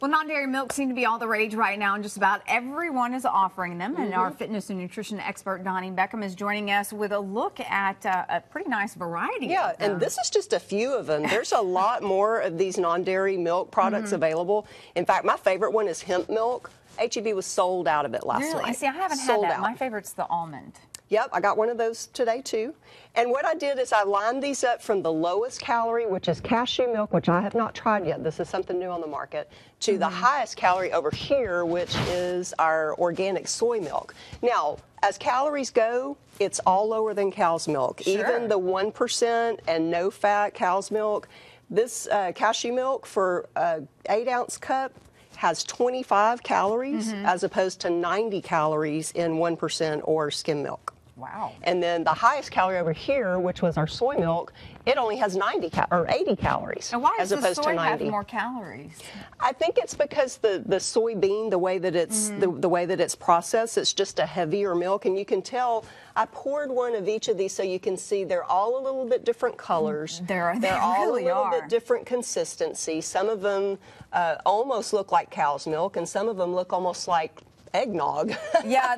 Well, non-dairy milk seem to be all the rage right now, and just about everyone is offering them. And our fitness and nutrition expert, Doneane Beckcom, is joining us with a look at a pretty nice variety. Yeah, and this is just a few of them. There's a lot more of these non-dairy milk products available. In fact, my favorite one is hemp milk. H-E-B was sold out of it last night. See, I haven't sold had that. out. My favorite's the almond. Yep, I got one of those today too. And what I did is I lined these up from the lowest calorie, which is cashew milk, which I have not tried yet. This is something new on the market, to the highest calorie over here, which is our organic soy milk. Now, as calories go, it's all lower than cow's milk. Sure. Even the 1% and no fat cow's milk. This cashew milk for an 8-ounce cup has 25 calories as opposed to 90 calories in 1% or skim milk. Wow. And then the highest calorie over here, which was our soy milk, it only has 80 calories. And why as does opposed the soy to 90. have more calories? I think it's because the soybean, the way that it's the way that it's processed, it's just a heavier milk, and you can tell. I poured one of each of these so you can see they're all a little bit different colors. They all really a little are. bit different consistency. Some of them almost look like cow's milk, and some of them look almost like eggnog. Yeah,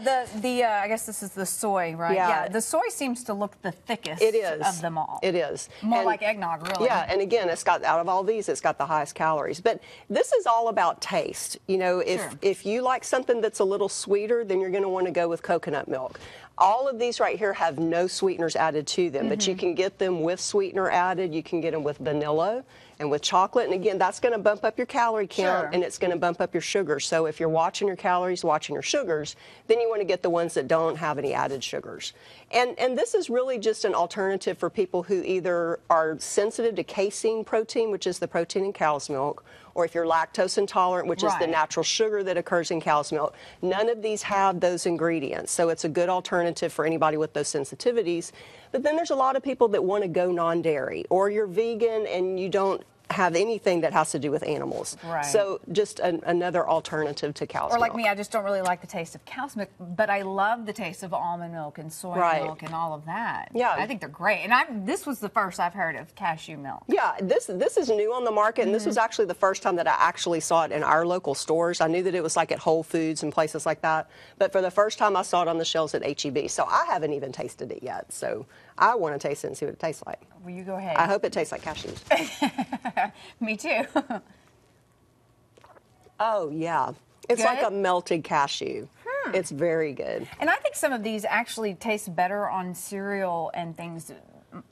I guess this is the soy, right? Yeah. The soy seems to look the thickest It is. of them all. It is. More like eggnog, really. Yeah, and again, it's got, out of all these, it's got the highest calories. But this is all about taste. You know, if you like something that's a little sweeter, then you're going to want to go with coconut milk. All of these right here have no sweeteners added to them, but you can get them with sweetener added. You can get them with vanilla and with chocolate. And again, that's going to bump up your calorie count, and it's going to bump up your sugar. So if you're watching your calories, watching your sugars, then you want to get the ones that don't have any added sugars. And this is really just an alternative for people who either are sensitive to casein protein, which is the protein in cow's milk, or if you're lactose intolerant, which is the natural sugar that occurs in cow's milk. None of these have those ingredients, so it's a good alternative for anybody with those sensitivities. But then there's a lot of people that want to go non-dairy, or you're vegan and you don't have anything that has to do with animals. Right. So just another alternative to cow's milk. Or like me, I just don't really like the taste of cow's milk, but I love the taste of almond milk and soy milk and all of that. Yeah. I think they're great. And this was the first I've heard of cashew milk. Yeah, this is new on the market, and this was actually the first time that I actually saw it in our local stores. I knew that it was like at Whole Foods and places like that, but for the first time I saw it on the shelves at H-E-B. So I haven't even tasted it yet, so I want to taste it and see what it tastes like. Will you go ahead? I hope it tastes like cashews. Me too. Oh, yeah. It's like a melted cashew. It's very good. And I think some of these actually taste better on cereal and things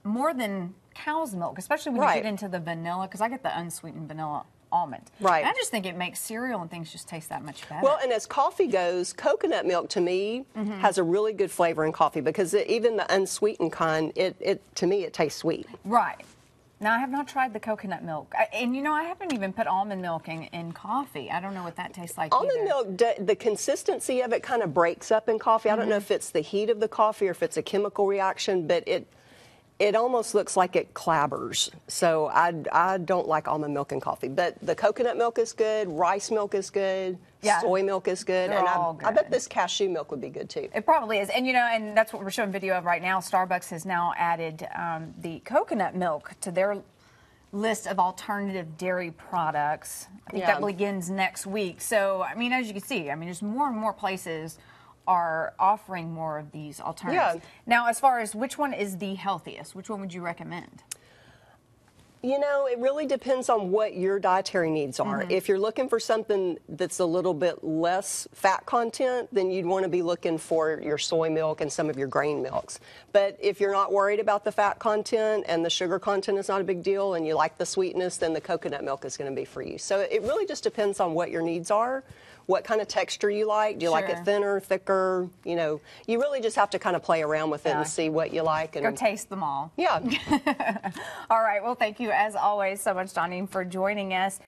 more than cow's milk, especially when you get into the vanilla, because I get the unsweetened vanilla almond. Right. And I just think it makes cereal and things just taste that much better. Well, and as coffee goes, coconut milk to me has a really good flavor in coffee, because even the unsweetened kind, to me it tastes sweet. Right. Now, I have not tried the coconut milk. And, you know, I haven't even put almond milk in coffee. I don't know what that tastes like Almond milk, the consistency of it kind of breaks up in coffee. I don't know if it's the heat of the coffee or if it's a chemical reaction, but it almost looks like it clabbers. So I don't like almond milk in coffee. But the coconut milk is good, rice milk is good, soy milk is good, and I bet this cashew milk would be good too. It probably is. And, you know, and that's what we're showing video of right now. Starbucks has now added the coconut milk to their list of alternative dairy products. I think that begins next week. So, I mean, as you can see, I mean, there's more and more places are offering more of these alternatives. Now, as far as which one is the healthiest, which one would you recommend? You know, it really depends on what your dietary needs are. If you're looking for something that's a little bit less fat content, then you'd want to be looking for your soy milk and some of your grain milks. But if you're not worried about the fat content and the sugar content is not a big deal and you like the sweetness, then the coconut milk is going to be for you. So it really just depends on what your needs are, what kind of texture you like. Do you like it thinner, thicker? You know, you really just have to kind of play around with it and see what you like. And go taste them all. Yeah. All right. Well, thank you, as always, so much, Doneane, for joining us.